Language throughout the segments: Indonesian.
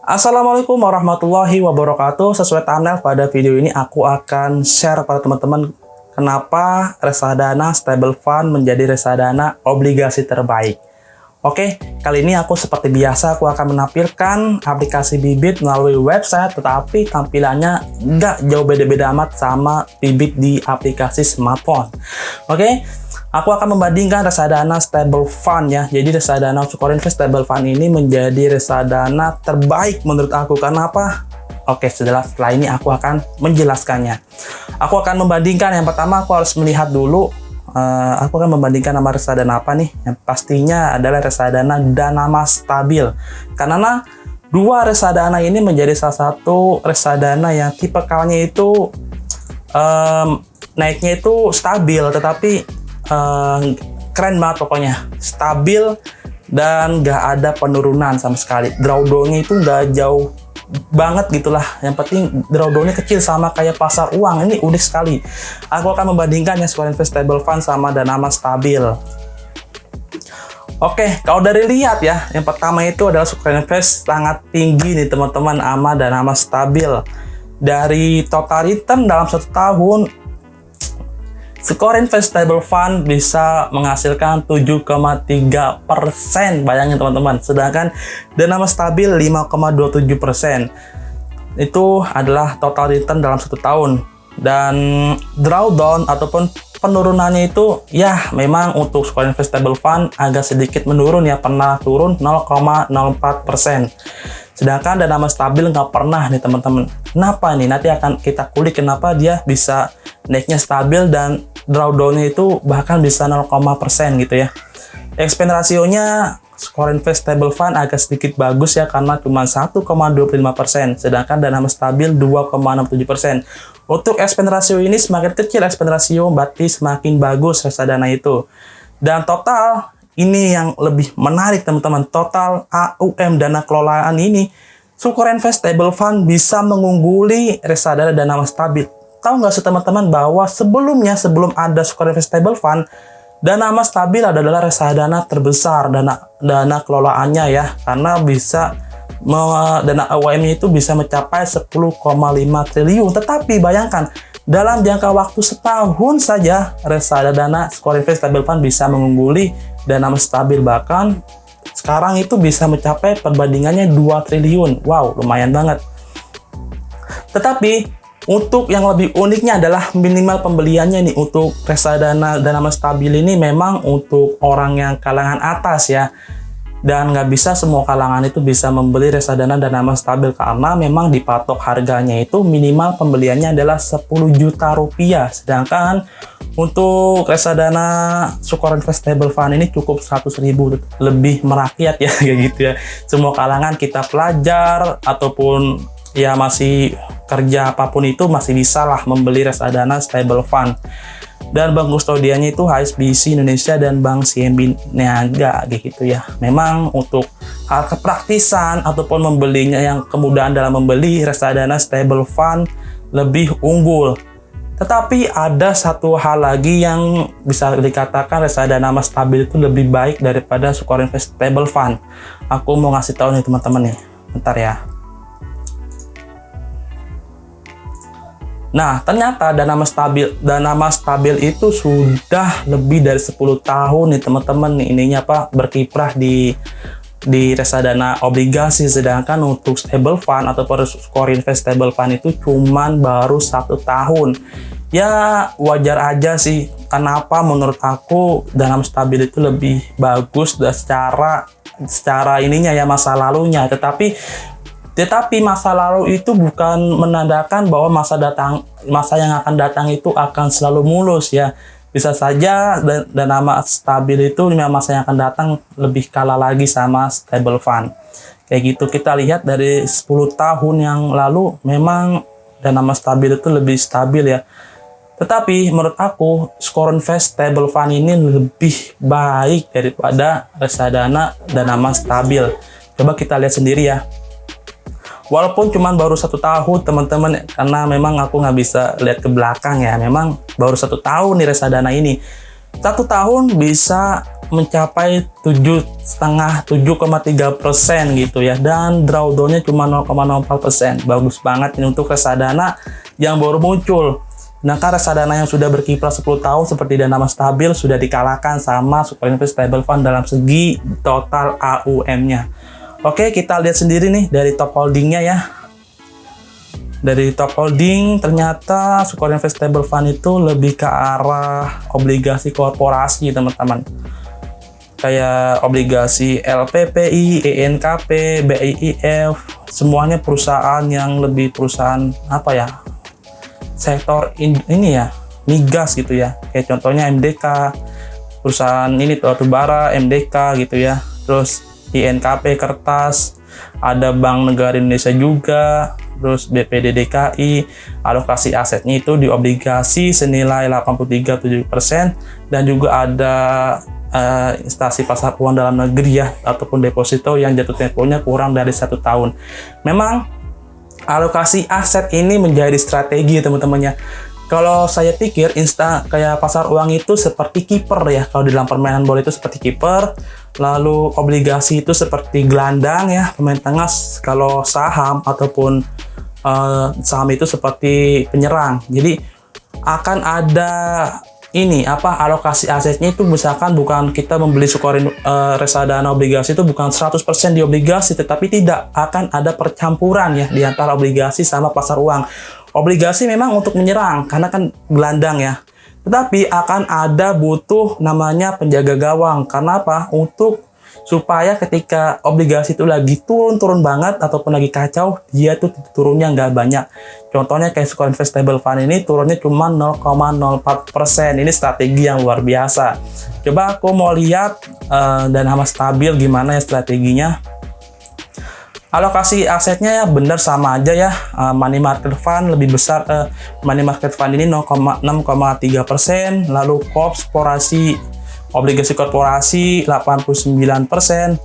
Assalamualaikum warahmatullahi wabarakatuh. Sesuai thumbnail pada video ini aku akan share pada teman-teman kenapa reksadana stable fund menjadi reksadana obligasi terbaik. Oke, kali ini aku seperti biasa aku akan menampilkan aplikasi Bibit melalui website, tetapi tampilannya nggak jauh beda-beda amat sama Bibit di aplikasi smartphone. Oke, aku akan membandingkan reksadana stable fund ya. Jadi reksadana Sukor Invest Stable Fund ini menjadi reksadana terbaik menurut aku. Karena apa? Oke, setelah ini aku akan menjelaskannya. Aku akan membandingkan. Yang pertama aku harus melihat dulu. Aku akan membandingkan nama reksadana apa nih? Yang pastinya adalah reksadana Danama Stabil. Karena dua reksadana ini menjadi salah satu reksadana yang tipikalnya itu naiknya itu stabil, tetapi keren banget pokoknya, stabil dan nggak ada penurunan sama sekali. Drawdown-nya itu nggak jauh banget gitulah, yang penting drawdown-nya kecil sama kayak pasar uang. Ini unik sekali. Aku akan membandingkannya Sukor Invest Stable Fund sama Danama Stabil. Oke, kalau dari lihat ya, yang pertama itu adalah Sukor Invest sangat tinggi nih teman-teman sama Danama Stabil. Dari total return dalam 1 tahun, Sukor Invest Stable Fund bisa menghasilkan 7,3%, bayangin teman-teman. Sedangkan Danama Stabil 5,27%. Itu adalah total return dalam 1 tahun. Dan drawdown ataupun penurunannya itu ya memang untuk Sukor Invest Stable Fund agak sedikit menurun ya, pernah turun 0,04%. Sedangkan Danama Stabil nggak pernah nih teman-teman. Kenapa nih? Nanti akan kita kulik kenapa dia bisa naiknya stabil dan drawdown-nya itu bahkan bisa 0,% gitu ya. Expense ratio-nya Sukor Invest Stable Fund agak sedikit bagus ya, karena cuma 1,25%, sedangkan Danama Stabil 2,67%. Untuk expense ratio ini semakin kecil expense ratio, berarti semakin bagus reksadana itu. Dan total ini yang lebih menarik teman-teman, total AUM dana kelolaan ini Sukor Invest Stable Fund bisa mengungguli reksadana Danama Stabil. Tahu nggak sih teman-teman bahwa sebelum ada Sukor Invest Stable Fund, Danama Stabil adalah reksadana terbesar dana kelolaannya ya, karena bisa dana AUM-nya itu bisa mencapai 10,5 triliun. Tetapi bayangkan dalam jangka waktu setahun saja reksadana Sukor Invest Stable Fund bisa mengungguli Danama Stabil, bahkan sekarang itu bisa mencapai perbandingannya 2 triliun. Wow, lumayan banget. Tetapi untuk yang lebih uniknya adalah minimal pembeliannya nih. Untuk reksadana Danama Stabil ini memang untuk orang yang kalangan atas ya, dan nggak bisa semua kalangan itu bisa membeli reksadana Danama Stabil, karena memang dipatok harganya itu minimal pembeliannya adalah 10 juta rupiah. Sedangkan untuk reksadana Sukor Invest Stable Fund ini cukup 100.000, lebih merakyat ya kayak gitu ya. Semua kalangan, kita pelajar ataupun ya masih kerja apapun itu masih bisa lah membeli reksadana stable fund. Dan bank kustodiannya itu HSBC Indonesia dan Bank CMB Niaga gitu ya. Memang untuk hal kepraktisan ataupun membelinya, yang kemudahan dalam membeli reksadana stable fund lebih unggul. Tetapi ada satu hal lagi yang bisa dikatakan reksadana Stabil itu lebih baik daripada Sukor Invest Stable Fund. Aku mau ngasih tahu nih teman-teman nih. Bentar ya. Nah, ternyata Danama Stabil itu sudah lebih dari 10 tahun nih teman-teman ininya berkiprah di reksadana obligasi. Sedangkan untuk stable fund atau Sukor Invest Stable Fund itu cuman baru 1 tahun. Ya wajar aja sih. Kenapa menurut aku Danama Stabil itu lebih bagus dan secara ininya ya, masa lalunya. Tetapi masa lalu itu bukan menandakan bahwa masa yang akan datang itu akan selalu mulus ya. Bisa saja Danama Stabil itu masa yang akan datang lebih kalah lagi sama stable fund. Kayak gitu, kita lihat dari 10 tahun yang lalu memang Danama Stabil itu lebih stabil ya. Tetapi menurut aku Sukor Invest Stable Fund ini lebih baik daripada reksadana Danama Stabil. Coba kita lihat sendiri ya. Walaupun cuma baru 1 tahun teman-teman, karena memang aku nggak bisa lihat ke belakang ya. Memang baru 1 tahun nih reksadana ini. 1 tahun bisa mencapai 7,3% gitu ya, dan drawdown-nya cuma 0,04%. Bagus banget ini untuk reksadana yang baru muncul. Nah, kan reksadana yang sudah berkiprah 10 tahun seperti Dana Mas Stabil sudah dikalahkan sama Super Invest Stable Fund dalam segi total AUM-nya. Oke, kita lihat sendiri nih dari top holdingnya ya. Dari top holding ternyata Super Invest Stable Fund itu lebih ke arah obligasi korporasi teman-teman. Kayak obligasi LPPI, ENKP, BIIF, semuanya perusahaan yang lebih perusahaan apa ya? Sektor ini ya, migas gitu ya. Kayak contohnya MDK, perusahaan ini batubara, MDK gitu ya. Terus INKP kertas, ada Bank Negara Indonesia juga, terus BPD DKI, alokasi asetnya itu di obligasi senilai 83,7%, dan juga ada instansi pasar uang dalam negeri ya, ataupun deposito yang jatuh temponya kurang dari 1 tahun. Memang alokasi aset ini menjadi strategi teman-temannya. Kalau saya pikir kayak pasar uang itu seperti kiper ya, kalau di dalam permainan bola itu seperti kiper, lalu obligasi itu seperti gelandang ya, pemain tengah. Kalau saham ataupun saham itu seperti penyerang. Jadi akan ada alokasi asetnya itu, misalkan bukan kita membeli reksadana obligasi itu bukan 100% di obligasi, tetapi tidak akan ada percampuran ya di antara obligasi sama pasar uang. Obligasi memang untuk menyerang karena kan gelandang ya, tetapi akan ada butuh namanya penjaga gawang. Karena apa? Supaya ketika obligasi itu lagi turun banget ataupun lagi kacau, dia tuh turunnya nggak banyak. Contohnya kayak Super Invest Stable Fund ini turunnya cuma 0,04%. Ini strategi yang luar biasa. Coba aku mau lihat Dana Mas Stabil gimana ya strateginya. Alokasi asetnya ya benar sama aja ya. Money market fund lebih besar, money market fund ini 6,3%, lalu korporasi obligasi korporasi 89%,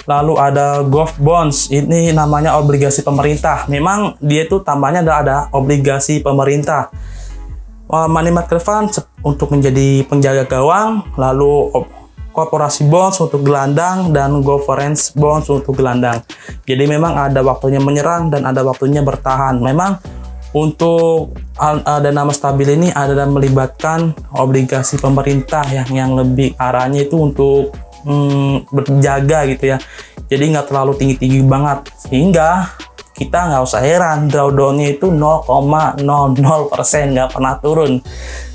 lalu ada Gov Bonds, ini namanya obligasi pemerintah. Memang dia itu tambahnya ada obligasi pemerintah. Money market fund untuk menjadi penjaga gawang, lalu korporasi bonds untuk gelandang, dan governance bonds untuk gelandang. Jadi memang ada waktunya menyerang dan ada waktunya bertahan. Memang untuk Dana Mas Stabil ini ada melibatkan obligasi pemerintah yang lebih arahnya itu untuk berjaga gitu ya. Jadi nggak terlalu tinggi-tinggi banget, sehingga kita nggak usah heran drawdown-nya itu 0,00%, nggak pernah turun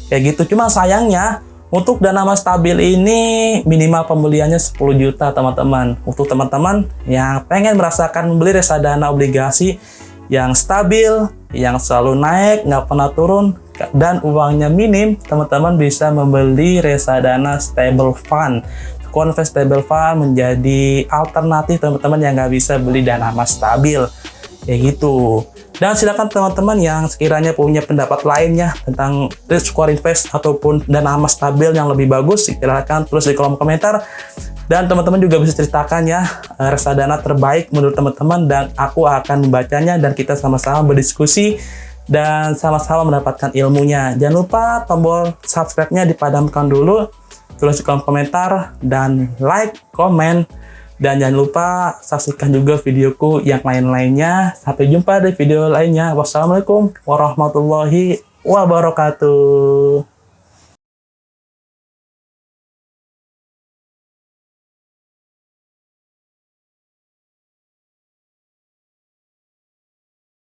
kayak gitu. Cuma sayangnya untuk Dana Mas Stabil ini minimal pembeliannya 10 juta teman-teman. Untuk teman-teman yang pengen merasakan membeli reksadana obligasi yang stabil, yang selalu naik, nggak pernah turun, dan uangnya minim, teman-teman bisa membeli reksadana stable fund. Super Invest Stable Fund menjadi alternatif teman-teman yang nggak bisa beli Dana Mas Stabil kayak gitu. Dan silakan teman-teman yang sekiranya punya pendapat lainnya tentang Super Invest ataupun Dana Mas Stabil yang lebih bagus, silakan tulis di kolom komentar. Dan teman-teman juga bisa ceritakan ya reksadana terbaik menurut teman-teman, dan aku akan membacanya dan kita sama-sama berdiskusi dan sama-sama mendapatkan ilmunya. Jangan lupa tombol subscribe-nya dipadamkan dulu, tulis di kolom komentar, dan like, komen, dan jangan lupa saksikan juga videoku yang lain-lainnya. Sampai jumpa di video lainnya. Wassalamualaikum warahmatullahi wabarakatuh.